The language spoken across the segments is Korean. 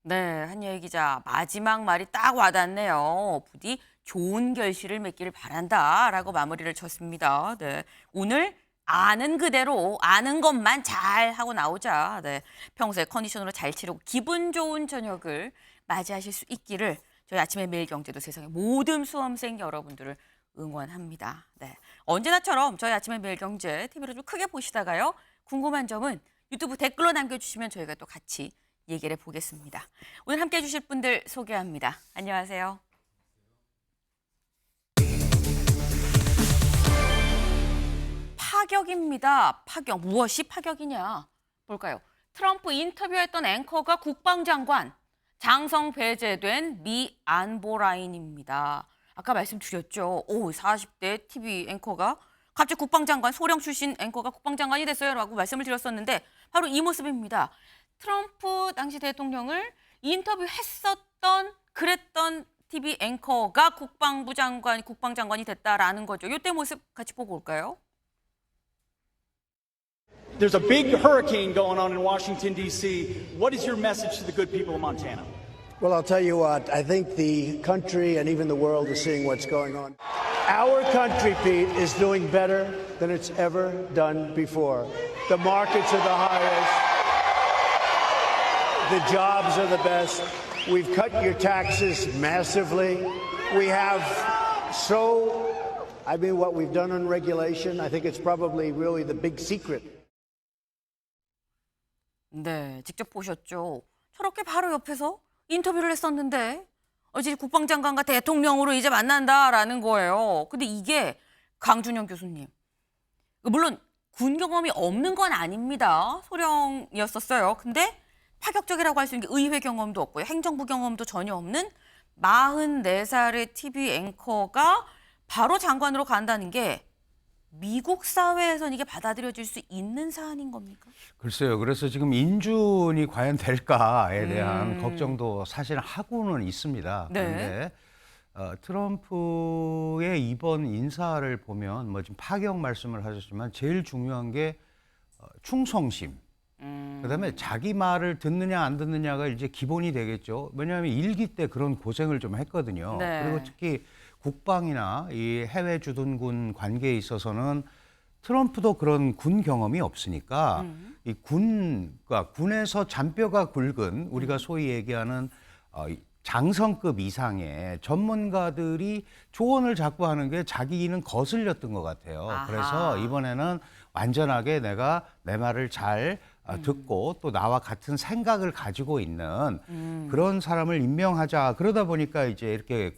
네, 한예희 기자 마지막 말이 딱 와닿네요. 부디 좋은 결실을 맺기를 바란다라고 마무리를 쳤습니다. 네, 오늘 아는 그대로 아는 것만 잘 하고 나오자. 네, 평소에 컨디션으로 잘 치르고 기분 좋은 저녁을 맞이하실 수 있기를 저희 아침의 매일경제도 세상의 모든 수험생 여러분들을 응원합니다. 네, 언제나처럼 저희 아침의 매일경제 TV로 좀 크게 보시다가요. 궁금한 점은 유튜브 댓글로 남겨주시면 저희가 또 같이 얘기를 해보겠습니다. 오늘 함께해 주실 분들 소개합니다. 안녕하세요. 파격입니다. 파격. 무엇이 파격이냐? 볼까요? 트럼프 인터뷰했던 앵커가 국방장관, 장성 배제된 미 안보라인입니다. 아까 말씀드렸죠. 40대 TV 앵커가 갑자기 국방장관, 소령 출신 앵커가 국방장관이 됐어요 라고 말씀을 드렸었는데 바로 이 모습입니다. 트럼프 당시 대통령을 그랬던 TV 앵커가 국방장관이 됐다라는 거죠. 이때 모습 같이 보고 올까요? There's a big hurricane going on in Washington, D.C. What is your message to the good people of Montana? Well, I'll tell you what, I think the country and even the world is seeing what's going on. Our country, Pete, is doing better than it's ever done before. The markets are the highest. The jobs are the best. We've cut your taxes massively. We have what we've done on regulation, I think it's probably really the big secret. 네, 직접 보셨죠. 저렇게 바로 옆에서 인터뷰를 했었는데 어제 국방장관과 대통령으로 이제 만난다라는 거예요. 근데 이게 강준영 교수님. 물론 군 경험이 없는 건 아닙니다. 소령이었었어요. 근데 파격적이라고 할 수 있는 게 의회 경험도 없고요. 행정부 경험도 전혀 없는 44살의 TV 앵커가 바로 장관으로 간다는 게 미국 사회에서는 이게 받아들여질 수 있는 사안인 겁니까? 글쎄요. 그래서 지금 인준이 과연 될까에 대한 걱정도 사실 하고는 있습니다. 네. 그런데 트럼프의 이번 인사를 보면 뭐 지금 파격 말씀을 하셨지만 제일 중요한 게 충성심. 그다음에 자기 말을 듣느냐 안 듣느냐가 이제 기본이 되겠죠. 왜냐하면 일기 때 그런 고생을 좀 했거든요. 네. 그리고 특히 국방이나 이 해외 주둔군 관계에 있어서는 트럼프도 그런 군 경험이 없으니까 이 군에서 잔뼈가 굵은 우리가 소위 얘기하는 장성급 이상의 전문가들이 조언을 자꾸 하는 게 자기는 거슬렸던 것 같아요. 아하. 그래서 이번에는 완전하게 내가 내 말을 잘 듣고 또 나와 같은 생각을 가지고 있는 그런 사람을 임명하자. 그러다 보니까 이제 이렇게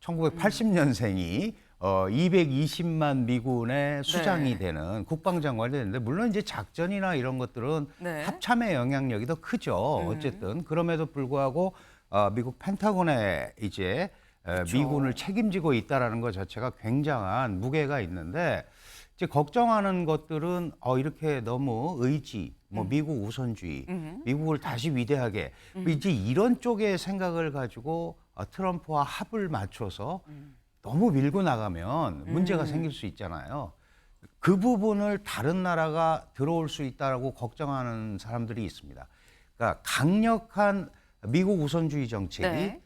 1980년생이 220만 미군의 수장이 네. 되는 국방장관이 되는데 물론 이제 작전이나 이런 것들은 네. 합참의 영향력이 더 크죠. 어쨌든 그럼에도 불구하고 미국 펜타곤에 이제 미군을 책임지고 있다라는 것 자체가 굉장한 무게가 있는데 이제 걱정하는 것들은 이렇게 너무 의지, 뭐 미국 우선주의, 미국을 다시 위대하게 이제 이런 쪽의 생각을 가지고 트럼프와 합을 맞춰서 너무 밀고 나가면 문제가 생길 수 있잖아요. 그 부분을 다른 나라가 들어올 수 있다라고 걱정하는 사람들이 있습니다. 그러니까 강력한 미국 우선주의 정책이 네.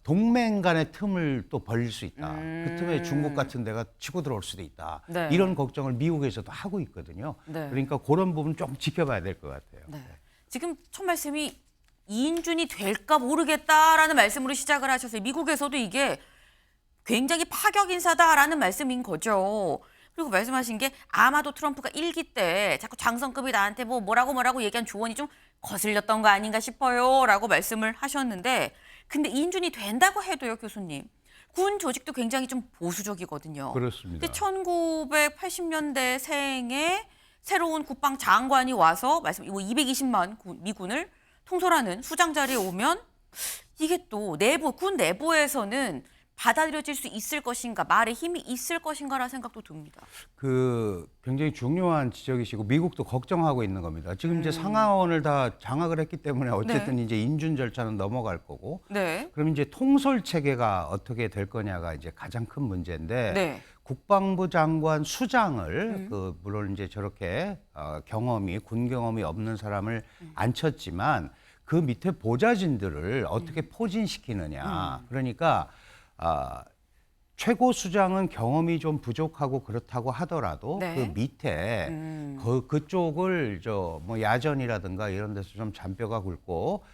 동맹 간의 틈을 또 벌릴 수 있다. 그 틈에 중국 같은 데가 치고 들어올 수도 있다. 네. 이런 걱정을 미국에서도 하고 있거든요. 네. 그러니까 그런 부분 좀 지켜봐야 될 것 같아요. 네. 지금 첫 말씀이 이인준이 될까 모르겠다라는 말씀으로 시작을 하셨어요. 미국에서도 이게 굉장히 파격 인사다라는 말씀인 거죠. 그리고 말씀하신 게 아마도 트럼프가 일기 때 자꾸 장성급이 나한테 뭐라고 얘기한 조언이 좀 거슬렸던 거 아닌가 싶어요라고 말씀을 하셨는데 근데 이인준이 된다고 해도요, 교수님. 군 조직도 굉장히 좀 보수적이거든요. 그렇습니다. 근데 1980년대 생에 새로운 국방장관이 와서 220만 미군을 통솔하는 수장 자리에 오면 이게 또 군 내부에서는 받아들여질 수 있을 것인가, 말에 힘이 있을 것인가라는 생각도 듭니다. 굉장히 중요한 지적이시고 미국도 걱정하고 있는 겁니다. 지금 이제 상하원을 다 장악을 했기 때문에 어쨌든 네. 이제 인준 절차는 넘어갈 거고. 네. 그럼 이제 통솔 체계가 어떻게 될 거냐가 이제 가장 큰 문제인데 네. 국방부 장관 수장을 물론 이제 저렇게 군 경험이 없는 사람을 앉혔지만 그 밑에 보좌진들을 어떻게 포진시키느냐. 그러니까 최고 수장은 경험이 좀 부족하고 그렇다고 하더라도 네. 그 밑에 그쪽을 뭐 야전이라든가 이런 데서 좀 잔뼈가 굵고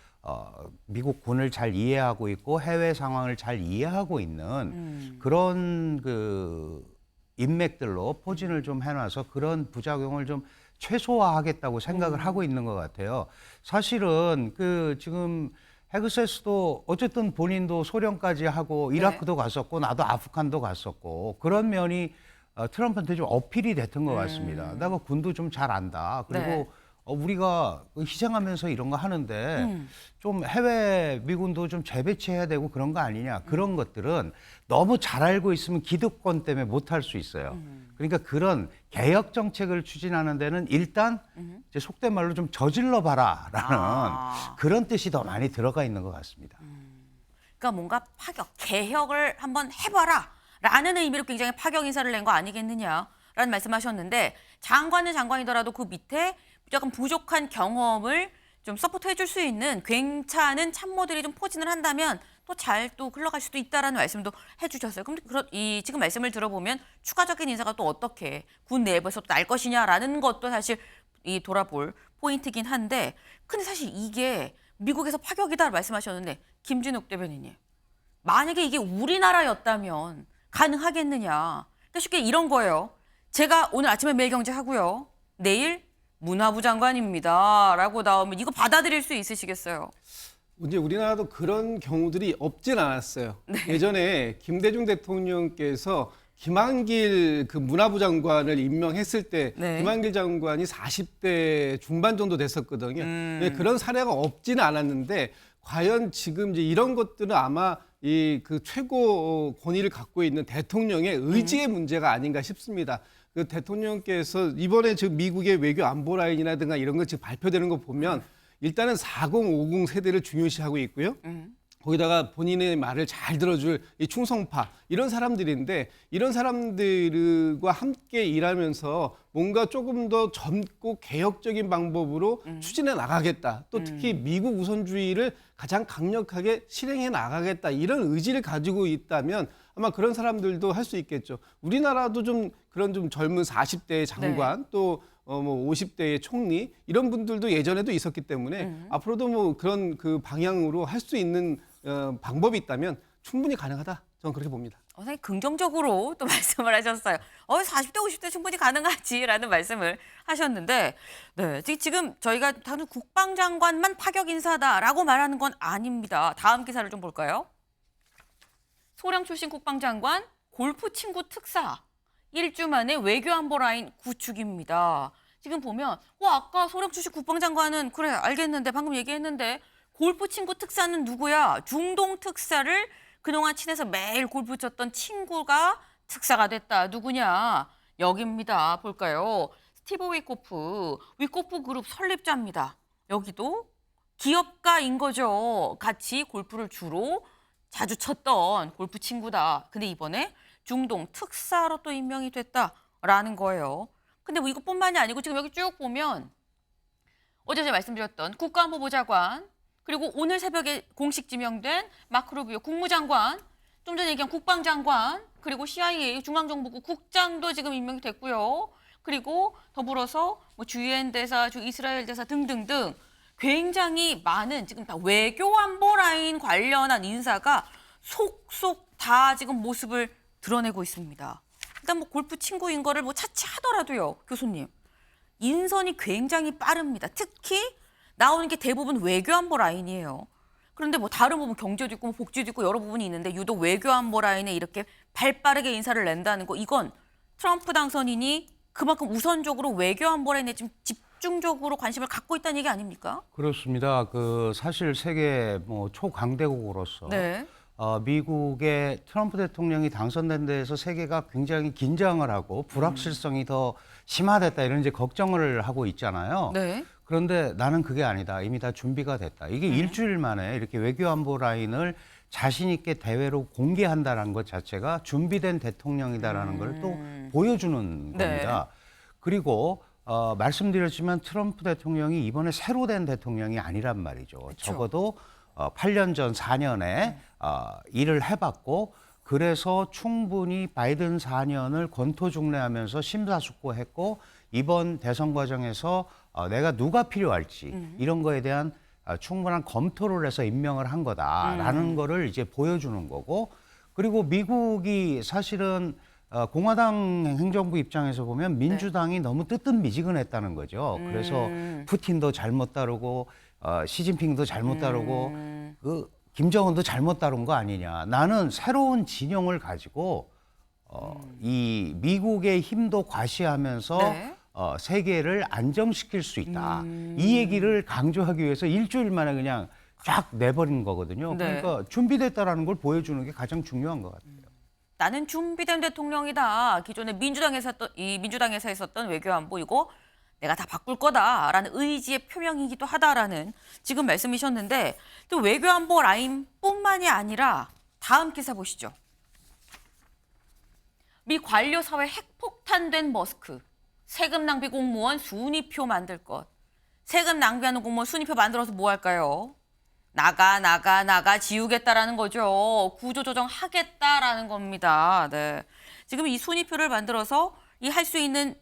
미국 군을 잘 이해하고 있고 해외 상황을 잘 이해하고 있는 그런 그 인맥들로 포진을 좀 해놔서 그런 부작용을 좀 최소화하겠다고 생각을 하고 있는 것 같아요. 사실은 그 지금 헤그세스도 어쨌든 본인도 소련까지 하고 이라크도 갔었고 나도 아프간도 갔었고 그런 면이 트럼프한테 좀 어필이 됐던 것 같습니다. 내가 군도 좀 잘 안다. 그리고 네. 우리가 희생하면서 이런 거 하는데 좀 해외 미군도 좀 재배치해야 되고 그런 거 아니냐. 그런 것들은 너무 잘 알고 있으면 기득권 때문에 못할 수 있어요. 그러니까 그런 개혁 정책을 추진하는 데는 일단 이제 속된 말로 좀 저질러 봐라라는 그런 뜻이 더 많이 들어가 있는 것 같습니다. 그러니까 뭔가 파격, 개혁을 한번 해봐라 라는 의미로 굉장히 파격 인사를 낸 거 아니겠느냐라는 말씀하셨는데 장관은 장관이더라도 그 밑에 약간 부족한 경험을 좀 서포트해 줄 수 있는 괜찮은 참모들이 좀 포진을 한다면 또 잘 또 흘러갈 수도 있다라는 말씀도 해주셨어요. 그럼 지금 말씀을 들어보면 추가적인 인사가 또 어떻게 군 내부에서 또 날 것이냐라는 것도 사실 돌아볼 포인트긴 한데 근데 사실 이게 미국에서 파격이다 말씀하셨는데 김진욱 대변인님 만약에 이게 우리나라였다면 가능하겠느냐. 그러니까 쉽게 이런 거예요. 제가 오늘 아침에 매일경제 하고요. 내일 문화부 장관입니다. 라고 나오면 이거 받아들일 수 있으시겠어요? 이제 우리나라도 그런 경우들이 없진 않았어요. 예전에 김대중 대통령께서 김한길 그 문화부 장관을 임명했을 때 네. 김한길 장관이 40대 중반 정도 됐었거든요. 그런 사례가 없지는 않았는데 과연 지금 이제 이런 것들은 아마 이 그 최고 권위를 갖고 있는 대통령의 의지의 문제가 아닌가 싶습니다. 그 대통령께서 이번에 지금 미국의 외교 안보 라인이라든가 이런 거 지금 발표되는 거 보면 일단은 4050 세대를 중요시하고 있고요. 거기다가 본인의 말을 잘 들어줄 이 충성파 이런 사람들인데 이런 사람들과 함께 일하면서 뭔가 조금 더 젊고 개혁적인 방법으로 추진해 나가겠다. 또 특히 미국 우선주의를 가장 강력하게 실행해 나가겠다. 이런 의지를 가지고 있다면 아마 그런 사람들도 할 수 있겠죠. 우리나라도 좀 그런 좀 젊은 40대의 장관 또 뭐 50대의 총리 이런 분들도 예전에도 있었기 때문에 앞으로도 뭐 그런 그 방향으로 할 수 있는 방법이 있다면 충분히 가능하다. 저는 그렇게 봅니다. 상당히 긍정적으로 또 말씀을 하셨어요. 40대, 50대 충분히 가능하지라는 말씀을 하셨는데 네, 지금 저희가 단순 국방장관만 파격 인사다라고 말하는 건 아닙니다. 다음 기사를 좀 볼까요? 소령 출신 국방장관 골프 친구 특사 1주 만에 외교안보 라인 구축입니다. 지금 보면 아까 소령 출신 국방장관은 그래 알겠는데 방금 얘기했는데 골프 친구 특사는 누구야? 중동 특사를 그동안 친해서 매일 골프 쳤던 친구가 특사가 됐다. 누구냐? 여기입니다. 볼까요? 스티브 위코프 그룹 설립자입니다. 여기도 기업가인 거죠. 같이 골프를 주로 자주 쳤던 골프 친구다. 근데 이번에 중동 특사로 또 임명이 됐다라는 거예요. 근데 뭐 이것뿐만이 아니고 지금 여기 쭉 보면 어제 제가 말씀드렸던 국가안보보좌관 그리고 오늘 새벽에 공식 지명된 마크 루비오 국무장관 좀 전에 얘기한 국방장관 그리고 CIA 중앙정보국 국장도 지금 임명이 됐고요. 그리고 더불어서 뭐 주유엔 대사, 주 이스라엘 대사 등등등 굉장히 많은 지금 다 외교안보 라인 관련한 인사가 속속 다 지금 모습을 드러내고 있습니다. 일단 뭐 골프 친구인 거를 뭐 차치하더라도요, 교수님. 인선이 굉장히 빠릅니다. 특히 나오는 게 대부분 외교안보 라인이에요. 그런데 뭐 다른 부분 경제도 있고 뭐 복지도 있고 여러 부분이 있는데 유독 외교안보 라인에 이렇게 발빠르게 인사를 낸다는 거 이건 트럼프 당선인이 그만큼 우선적으로 외교안보 라인에 지금 집중적으로 관심을 갖고 있다는 얘기 아닙니까? 그렇습니다. 그 사실 세계 뭐 초강대국으로서 네. 미국의 트럼프 대통령이 당선된 데에서 세계가 굉장히 긴장을 하고 불확실성이 더 심화됐다 이런 이제 걱정을 하고 있잖아요. 네. 그런데 나는 그게 아니다. 이미 다 준비가 됐다. 이게 일주일 만에 이렇게 외교안보 라인을 자신 있게 대외로 공개한다는 것 자체가 준비된 대통령이다라는 걸 또 보여주는 네. 겁니다. 그리고 말씀드렸지만 트럼프 대통령이 이번에 새로 된 대통령이 아니란 말이죠. 적어도 8년 전 4년에 일을 해봤고 그래서 충분히 바이든 4년을 권토중래하면서 심사숙고했고 이번 대선 과정에서 내가 누가 필요할지 이런 거에 대한 충분한 검토를 해서 임명을 한 거다라는 거를 이제 보여주는 거고 그리고 미국이 사실은 공화당 행정부 입장에서 보면 민주당이 너무 뜨뜻미지근했다는 거죠. 그래서 푸틴도 잘못 다루고 시진핑도 잘못 다루고 그 김정은도 잘못 다룬 거 아니냐. 나는 새로운 진영을 가지고 이 미국의 힘도 과시하면서 네. 세계를 안정시킬 수 있다. 이 얘기를 강조하기 위해서 일주일 만에 그냥 쫙 내버린 거거든요. 네. 그러니까 준비됐다라는 걸 보여주는 게 가장 중요한 것 같아요. 나는 준비된 대통령이다. 기존에 민주당에서 했었던 외교안보 이거 내가 다 바꿀 거다라는 의지의 표명이기도 하다라는 지금 말씀이셨는데 또 외교안보 라인뿐만이 아니라 다음 기사 보시죠. 미 관료 사회 핵폭탄된 머스크. 세금 낭비 공무원 순위표 만들 것. 세금 낭비하는 공무원 순위표 만들어서 뭐 할까요? 나가 지우겠다라는 거죠. 구조조정 하겠다라는 겁니다. 네. 지금 이 순위표를 만들어서 이 할 수 있는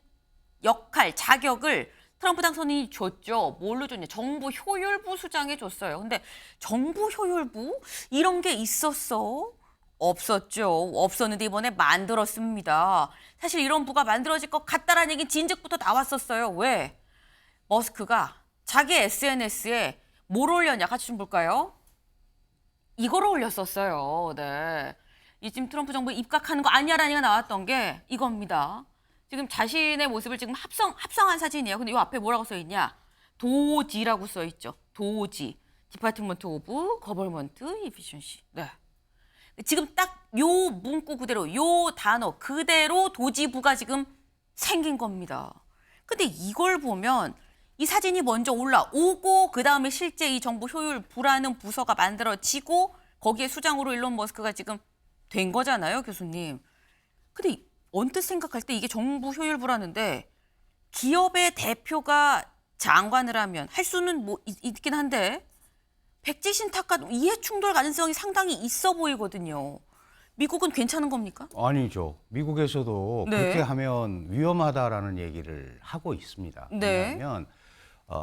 역할, 자격을 트럼프 당선인이 줬죠. 뭘로 줬냐? 정부 효율부 수장에 줬어요. 근데 정부 효율부? 이런 게 있었어? 없었죠. 없었는데 이번에 만들었습니다. 사실 이런 부가 만들어질 것 같다라는 얘기는 진즉부터 나왔었어요. 왜? 머스크가 자기 SNS에 뭘 올렸냐? 같이 좀 볼까요? 이거를 올렸었어요. 네. 이 지금 트럼프 정부 입각하는 거 아니야라는 얘기가 나왔던 게 이겁니다. 지금 자신의 모습을 지금 합성한 사진이에요. 근데 이 앞에 뭐라고 써 있냐? 도지라고 써 있죠. 도지. 디파트먼트 오브 거버먼트 이피션시. 네. 지금 딱 요 문구 그대로 요 단어 그대로 도지부가 지금 생긴 겁니다. 근데 이걸 보면 이 사진이 먼저 올라오고 그다음에 실제 이 정부 효율부라는 부서가 만들어지고 거기에 수장으로 일론 머스크가 지금 된 거잖아요, 교수님. 근데 언뜻 생각할 때 이게 정부 효율부라는데 기업의 대표가 장관을 하면 할 수는 뭐 있긴 한데 백지 신탁과 이해 충돌 가능성이 상당히 있어 보이거든요. 미국은 괜찮은 겁니까? 아니죠. 미국에서도 네. 그렇게 하면 위험하다라는 얘기를 하고 있습니다. 네. 왜냐하면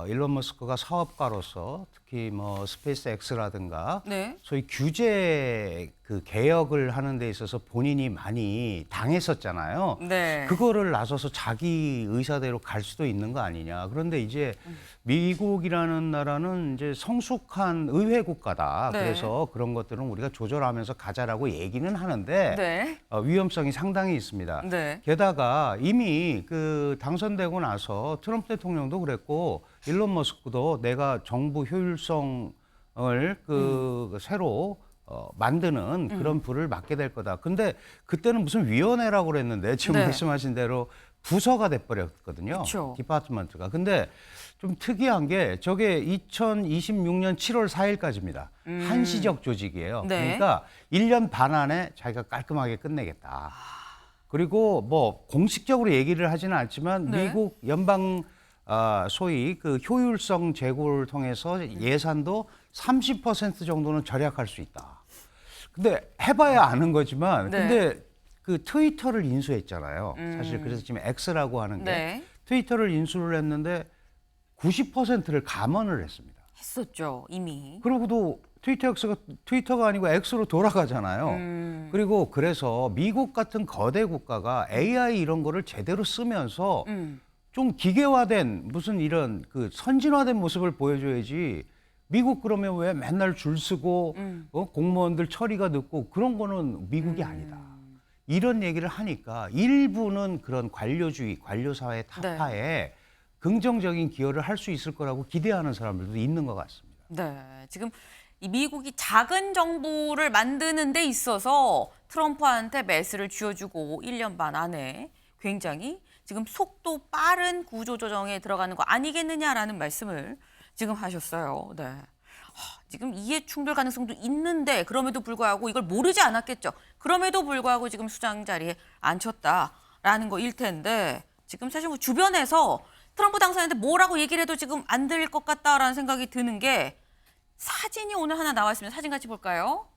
일론 머스크가 사업가로서 특히 뭐 스페이스 X라든가 네. 소위 규제 그 개혁을 하는 데 있어서 본인이 많이 당했었잖아요. 네. 그거를 나서서 자기 의사대로 갈 수도 있는 거 아니냐. 그런데 이제 미국이라는 나라는 이제 성숙한 의회 국가다. 네. 그래서 그런 것들은 우리가 조절하면서 가자라고 얘기는 하는데 네. 위험성이 상당히 있습니다. 네. 게다가 이미 그 당선되고 나서 트럼프 대통령도 그랬고 일론 머스크도 내가 정부 효율성을 새로 만드는 그런 부를 맡게 될 거다. 근데 그때는 무슨 위원회라고 그랬는데 지금 네. 말씀하신 대로 부서가 돼버렸거든요. 그쵸. 디파트먼트가. 근데 좀 특이한 게 저게 2026년 7월 4일까지입니다. 한시적 조직이에요. 네. 그러니까 1년 반 안에 자기가 깔끔하게 끝내겠다. 그리고 뭐 공식적으로 얘기를 하지는 않지만 네. 미국 연방 소위 그 효율성 제고를 통해서 예산도 30% 정도는 절약할 수 있다. 근데 해봐야 아는 거지만, 네. 근데 그 트위터를 인수했잖아요. 사실 그래서 지금 X라고 하는 게 네. 트위터를 인수를 했는데 90%를 감원을 했습니다. 했었죠, 이미. 그러고도 트위터가 아니고 X로 돌아가잖아요. 그리고 그래서 미국 같은 거대 국가가 AI 이런 거를 제대로 쓰면서 좀 기계화된 무슨 이런 그 선진화된 모습을 보여줘야지. 미국 그러면 왜 맨날 줄 서고 공무원들 처리가 늦고 그런 거는 미국이 아니다. 이런 얘기를 하니까 일부는 그런 관료주의, 관료사회 타파에 긍정적인 기여를 할 수 있을 거라고 기대하는 사람들도 있는 것 같습니다. 네, 지금 이 미국이 작은 정부를 만드는 데 있어서 트럼프한테 메스를 쥐어주고 1년 반 안에 굉장히 지금 속도 빠른 구조조정에 들어가는 거 아니겠느냐라는 말씀을 지금 하셨어요. 네. 지금 이해 충돌 가능성도 있는데 그럼에도 불구하고 이걸 모르지 않았겠죠. 그럼에도 불구하고 지금 수장 자리에 앉혔다라는 거일 텐데 지금 사실 뭐 주변에서 트럼프 당선인한테 뭐라고 얘기를 해도 지금 안 들릴 것 같다라는 생각이 드는 게 사진이 오늘 하나 나와 있습니다. 사진 같이 볼까요?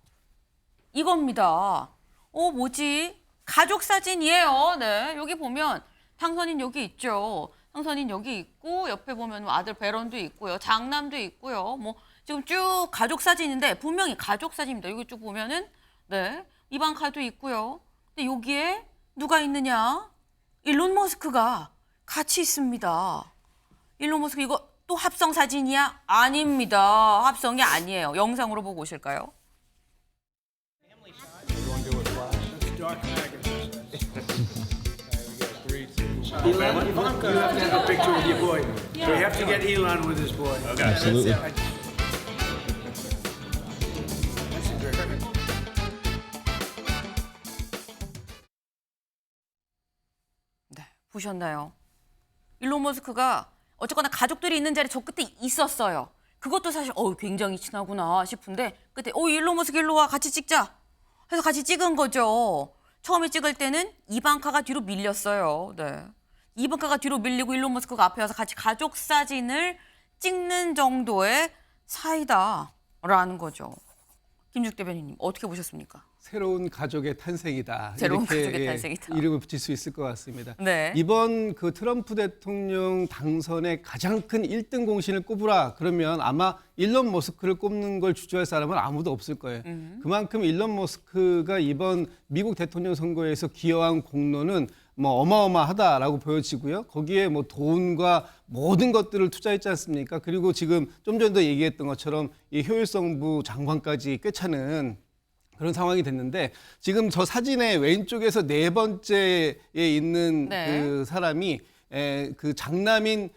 이겁니다. 뭐지? 가족 사진이에요. 네, 여기 보면 당선인 여기 있죠. 당선인 여기 있고 옆에 보면 아들 베런도 있고요. 장남도 있고요. 뭐 지금 쭉 가족 사진인데 분명히 가족 사진입니다. 여기 쭉 보면은 네, 이방카도 있고요. 근데 여기에 누가 있느냐? 일론 머스크가 같이 있습니다. 일론 머스크 이거 또 합성 사진이야? 아닙니다. 합성이 아니에요. 영상으로 보고 오실까요? Elon, Ivanka, you have to have a picture with your boy. We have to get Elon with his boy. Absolutely. 네, 보셨나요? 일론 머스크가 어쨌거나 가족들이 있는 자리에 저 끝에 있었어요. 그것도 사실 굉장히 친하구나 싶은데 그때 일론 머스크 일로 와 같이 찍자 해서 같이 찍은 거죠. 처음에 찍을 때는 이방카가 뒤로 밀렸어요. 네. 이방카가 뒤로 밀리고 일론 머스크가 앞에 와서 같이 가족 사진을 찍는 정도의 사이다라는 거죠. 김죽 대변인님 어떻게 보셨습니까? 새로운 가족의 탄생이다. 새로운 이렇게 가족의 탄생이다. 이름을 붙일 수 있을 것 같습니다. 네. 이번 그 트럼프 대통령 당선의 가장 큰 1등 공신을 꼽으라 그러면 아마 일론 머스크를 꼽는 걸 주저할 사람은 아무도 없을 거예요. 그만큼 일론 머스크가 이번 미국 대통령 선거에서 기여한 공로는 뭐 어마어마하다라고 보여지고요. 거기에 뭐 돈과 모든 것들을 투자했지 않습니까? 그리고 지금 좀 전에 얘기했던 것처럼 이 효율성부 장관까지 꿰차는 그런 상황이 됐는데 지금 저 사진의 왼쪽에서 네 번째에 있는 네. 그 사람이 그 장남인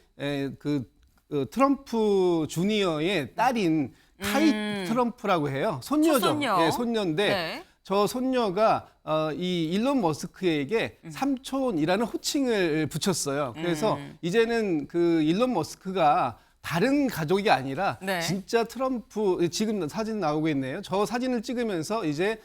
트럼프 주니어의 딸인 카이 트럼프라고 해요. 손녀죠. 손녀. 네, 손녀인데 네. 저 손녀가 이 일론 머스크에게 삼촌이라는 호칭을 붙였어요. 그래서 이제는 그 일론 머스크가 다른 가족이 아니라 네. 진짜 트럼프 지금 사진 나오고 있네요. 저 사진을 찍으면서 이제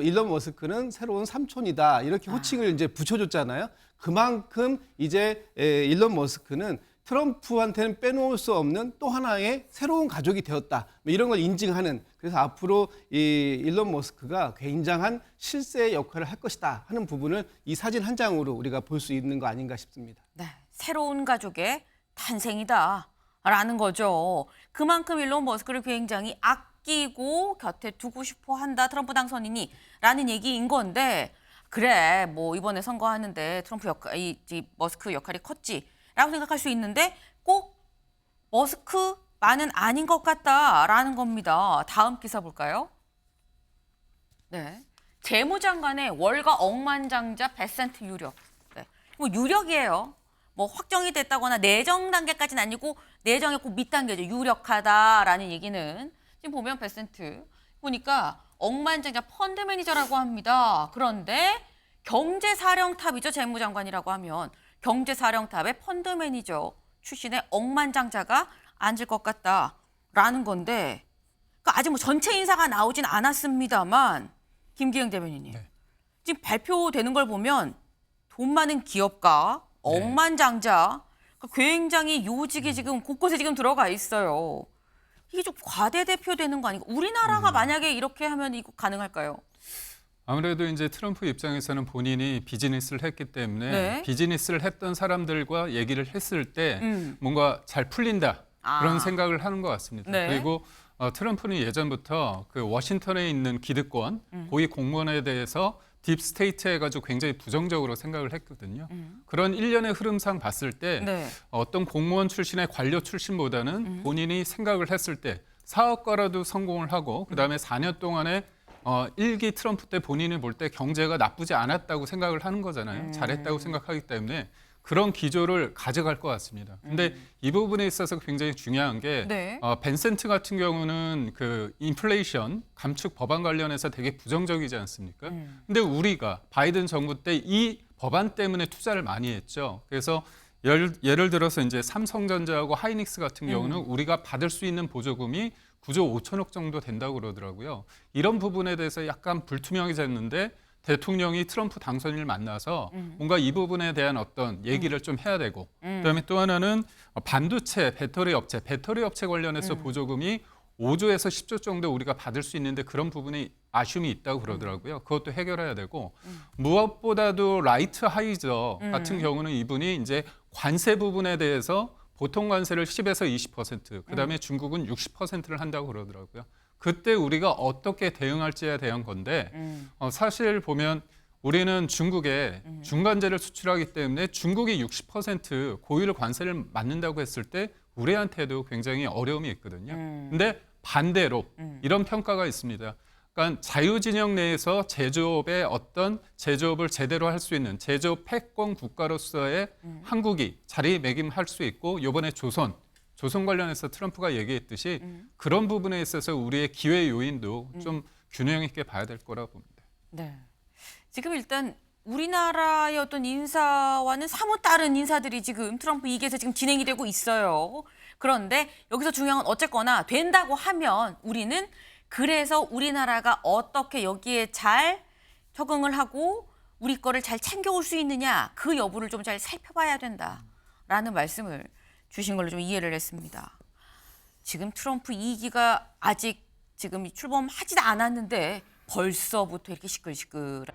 일론 머스크는 새로운 삼촌이다 이렇게 호칭을 이제 붙여줬잖아요. 그만큼 이제 일론 머스크는 트럼프한테는 빼놓을 수 없는 또 하나의 새로운 가족이 되었다. 뭐 이런 걸 인증하는 그래서 앞으로 이 일론 머스크가 굉장한 실세의 역할을 할 것이다 하는 부분을 이 사진 한 장으로 우리가 볼 수 있는 거 아닌가 싶습니다. 네, 새로운 가족의 탄생이다라는 거죠. 그만큼 일론 머스크를 굉장히 아끼고 곁에 두고 싶어 한다. 트럼프 당선인이 라는 얘기인 건데 그래 뭐 이번에 선거하는데 트럼프 이 머스크 역할이 컸지라고 생각할 수 있는데 꼭 머스크만은 아닌 것 같다라는 겁니다. 다음 기사 볼까요? 네, 재무장관의 월가 억만장자 베센트 유력. 네, 뭐 유력이에요. 뭐 확정이 됐다거나 내정 단계까지는 아니고 내정의 꼭 밑단계죠. 유력하다라는 얘기는 지금 보면 베센트 보니까 억만장자 펀드 매니저라고 합니다. 그런데 경제사령탑이죠. 재무장관이라고 하면 경제사령탑의 펀드 매니저 출신의 억만장자가 앉을 것 같다라는 건데 그러니까 아직 뭐 전체 인사가 나오진 않았습니다만 김기영 대변인님 네. 지금 발표되는 걸 보면 돈 많은 기업가 억만장자 그러니까 굉장히 요직이 지금 곳곳에 지금 들어가 있어요. 이게 좀 과대대표되는 거 아닌가? 우리나라가 만약에 이렇게 하면 이거 가능할까요? 아무래도 이제 트럼프 입장에서는 본인이 비즈니스를 했기 때문에 네. 비즈니스를 했던 사람들과 얘기를 했을 때 뭔가 잘 풀린다 그런 생각을 하는 것 같습니다. 네. 그리고 트럼프는 예전부터 그 워싱턴에 있는 기득권, 고위 공무원에 대해서 딥스테이트 해가지고 굉장히 부정적으로 생각을 했거든요. 그런 일련의 흐름상 봤을 때 네. 어떤 공무원 출신의 관료 출신보다는 본인이 생각을 했을 때 사업가라도 성공을 하고 그다음에 4년 동안에 1기 트럼프 때 본인이 볼 때 경제가 나쁘지 않았다고 생각을 하는 거잖아요. 잘했다고 생각하기 때문에 그런 기조를 가져갈 것 같습니다. 근데 이 부분에 있어서 굉장히 중요한 게 네. 벤센트 같은 경우는 그 인플레이션 감축 법안 관련해서 되게 부정적이지 않습니까? 근데 우리가 바이든 정부 때 이 법안 때문에 투자를 많이 했죠. 그래서 예를 들어서 이제 삼성전자하고 하이닉스 같은 경우는 우리가 받을 수 있는 보조금이 9조 5천억 정도 된다고 그러더라고요. 이런 부분에 대해서 약간 불투명해졌는데 대통령이 트럼프 당선인을 만나서 뭔가 이 부분에 대한 어떤 얘기를 좀 해야 되고 그다음에 또 하나는 반도체 배터리 업체 관련해서 보조금이 5조에서 10조 정도 우리가 받을 수 있는데 그런 부분이 아쉬움이 있다고 그러더라고요. 그것도 해결해야 되고 무엇보다도 라이트 하이저 같은 경우는 이분이 이제 관세 부분에 대해서 보통 관세를 10에서 20%, 그다음에 중국은 60%를 한다고 그러더라고요. 그때 우리가 어떻게 대응할지에 대한 건데 사실 보면 우리는 중국에 중간재를 수출하기 때문에 중국이 60% 고율 관세를 맞는다고 했을 때 우리한테도 굉장히 어려움이 있거든요. 근데 반대로 이런 평가가 있습니다. 그러니까 자유진영 내에서 제조업의 어떤 제조업을 제대로 할 수 있는 제조업 패권 국가로서의 한국이 자리매김할 수 있고 이번에 조선 관련해서 트럼프가 얘기했듯이 그런 부분에 있어서 우리의 기회 요인도 좀 균형 있게 봐야 될 거라고 봅니다. 네. 지금 일단 우리나라의 어떤 인사와는 사뭇 다른 인사들이 지금 트럼프 2기에서 지금 진행이 되고 있어요. 그런데 여기서 중요한 건 어쨌거나 된다고 하면 우리는 그래서 우리나라가 어떻게 여기에 잘 적응을 하고 우리 거를 잘 챙겨올 수 있느냐 그 여부를 좀 잘 살펴봐야 된다라는 말씀을 주신 걸로 좀 이해를 했습니다. 지금 트럼프 2기가 아직 지금 출범하지도 않았는데 벌써부터 이렇게 시끌시끌.